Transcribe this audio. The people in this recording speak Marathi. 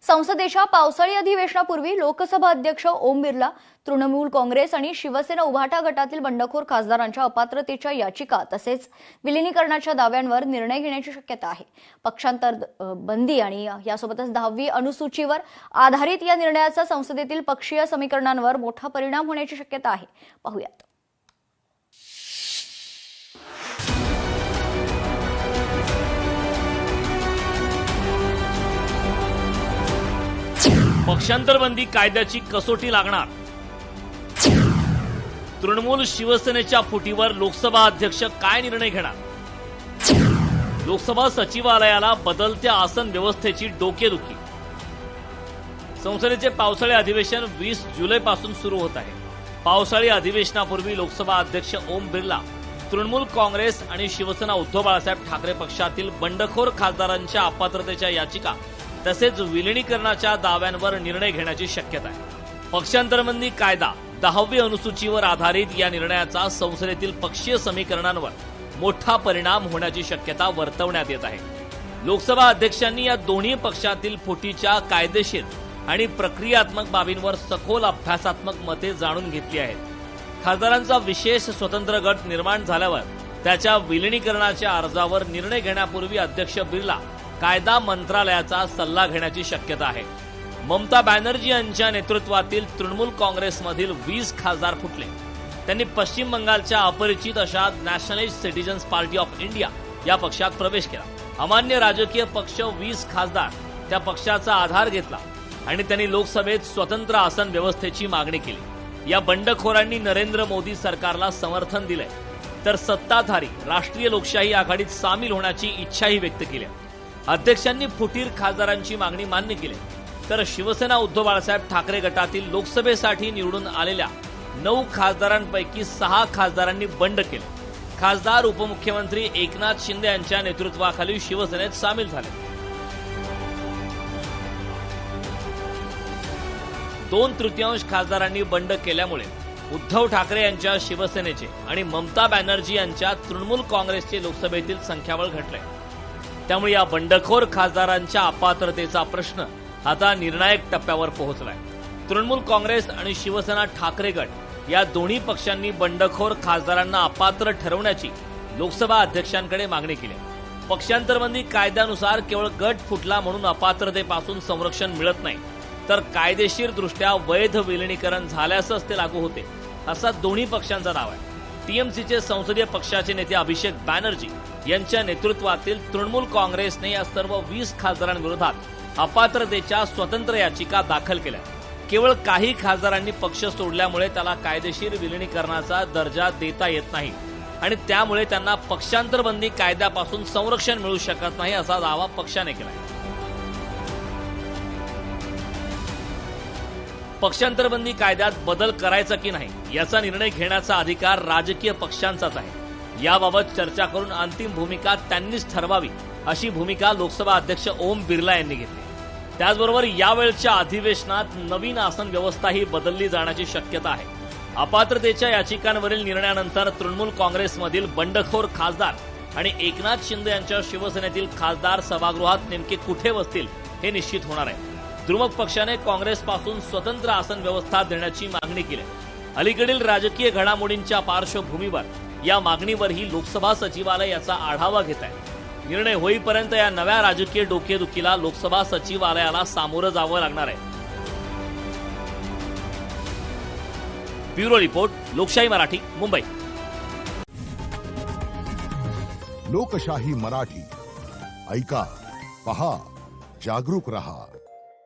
संसदेच्या पावसाळी अधिवेशनापूर्वी लोकसभा अध्यक्ष ओम बिर्ला, तृणमूल काँग्रेस आणि शिवसेना उभाटा गटातील बंडखोर खासदारांच्या अपात्रतेच्या याचिका तसेच विलिनीकरणाच्या दाव्यांवर निर्णय घेण्याची शक्यता आहे। पक्षांतर बंदी आणि यासोबतच 10वी अनुसूचीवर आधारित या निर्णयाचा संसदेतील पक्षीय समीकरणांवर मोठा परिणाम होण्याची शक्यता आहे। पाहूयात। पक्षांतरबंदी कायद्याची कसोटी लागणार। तृणमूल शिवसेनेच्या फुटीवर लोकसभा अध्यक्ष काय निर्णय घेणार? लोकसभा सचिवालयाला बदलत्या आसन व्यवस्थेची डोकेदुखी। संसदेचे पावसाळी अधिवेशन 20 जुलैपासून सुरू होत आहे। पावसाळी अधिवेशनापूर्वी लोकसभा अध्यक्ष ओम बिर्ला, तृणमूल काँग्रेस आणि शिवसेना उद्धव बाळासाहेब ठाकरे पक्षातील बंडखोर खासदारांच्या अपात्रतेच्या याचिका तसेच विलिनीकरणाच्या दाव्यांवर निर्णय घेण्याची शक्यता आहे। पक्षांतरबंदी कायदा 10वी अनुसूचीवर आधारित या निर्णयाचा संसदेतील पक्षीय समीकरणांवर मोठा परिणाम होण्याची शक्यता वर्तवण्यात येत आहे। लोकसभा अध्यक्षांनी या दोन्ही पक्षातील फुटीच्या कायदेशीर आणि प्रक्रियात्मक बाबींवर सखोल अभ्यासात्मक मते जाणून घेतली आहेत। खासदारांचा विशेष स्वतंत्र गट निर्माण झाल्यावर त्याच्या विलिनीकरणाच्या अर्जावर निर्णय घेण्यापूर्वी अध्यक्ष बिर्ला कायदा मंत्रालयाचा सल्ला घेण्याची शक्यता आहे। ममता बॅनर्जी यांच्या नेतृत्वातील तृणमूल काँग्रेसमधील 20 खासदार फुटले। त्यांनी पश्चिम बंगालच्या अपरिचित अशा nationalist citizens party of India या पक्षात प्रवेश केला। अमान्य राजकीय पक्ष 20 खासदार त्या पक्षाचा आधार घेतला आणि त्यांनी लोकसभेत स्वतंत्र आसन व्यवस्थेची मागणी केली। या बंडखोरांनी नरेंद्र मोदी सरकारला समर्थन दिले तर सत्ताधारी राष्ट्रीय लोकशाही आघाडीत सामील होण्याची इच्छाही व्यक्त केली। अध्यक्षांनी फुटीर खासदारांची मागणी मान्य केली तर शिवसेना उद्धव बाळासाहेब ठाकरे गटातील लोकसभेसाठी निवडून आलेल्या 9 खासदारांपैकी 6 खासदारांनी बंड केले। खासदार उपमुख्यमंत्री एकनाथ शिंदे यांच्या नेतृत्वाखाली शिवसेनेत सामील झाले। 2/3 खासदारांनी बंड केल्यामुळे उद्धव ठाकरे यांच्या शिवसेनेचे आणि ममता बॅनर्जी यांच्या तृणमूल काँग्रेसचे लोकसभेतील संख्याबळ घटले। त्यामुळे या बंडखोर खासदारांच्या अपात्रतेचा प्रश्न आता निर्णायक टप्प्यावर पोहोचलाय। तृणमूल काँग्रेस आणि शिवसेना ठाकरे गट या दोन्ही पक्षांनी बंडखोर खासदारांना अपात्र ठरवण्याची लोकसभा अध्यक्षांकडे मागणी केली। पक्षांतरबंदी कायद्यानुसार केवळ गट फुटला म्हणून अपात्रतेपासून संरक्षण मिळत नाही, तर कायदेशीरदृष्ट्या वैध विलिनीकरण झाल्यासच ते लागू होते, असा दोन्ही पक्षांचा दावा आहे। टीएमसीचे संसदीय पक्षाचे नेते अभिषेक बॅनर्जी यांच्या नेतृत्वातील तृणमूल काँग्रेसने या सर्व 20 खासदारांविरोधात अपात्रतेच्या स्वतंत्र याचिका दाखल केल्या। केवळ काही खासदारांनी पक्ष सोडल्यामुळे त्याला कायदेशीर विलिनीकरणाचा दर्जा देता येत नाही आणि त्यामुळे त्यांना पक्षांतरबंदी कायद्यापासून संरक्षण मिळू शकत नाही, असा दावा पक्षाने केला। पक्षांतरबंदी कायद्यात बदल करायचा की नाही याचा निर्णय घेण्याचा अधिकार राजकीय पक्षांचाच आहे। याबाबत चर्चा करून अंतिम भूमिका त्यांनीच ठरवावी, अशी भूमिका लोकसभा अध्यक्ष ओम बिर्ला यांनी घेतली। त्याचबरोबर यावेळच्या अधिवेशनात नवीन आसन व्यवस्थाही बदलली जाण्याची शक्यता आहे। अपात्रतेच्या याचिकांवरील निर्णयानंतर तृणमूल काँग्रेसमधील बंडखोर खासदार आणि एकनाथ शिंदे यांच्या शिवसेनेतील खासदार सभागृहात नेमके कुठे बसतील हे निश्चित होणार आहे। द्रुमक पक्षाने काँग्रेसपासून स्वतंत्र आसन व्यवस्था देण्याची मागणी केली। अलीकडील राजकीय घडामोडींच्या पार्श्वभूमीवर या मागणीवरही लोकसभा सचिवालय याचा आढावा घेत आहे। निर्णय होईपर्यंत या नव्या राजकीय डोकेदुखीला लोकसभा सचिवालयाला सामोरं जावं लागणार आहे। ब्युरो रिपोर्ट, लोकशाही मराठी, मुंबई। लोकशाही मराठी ऐका, पहा, जागरूक रहा।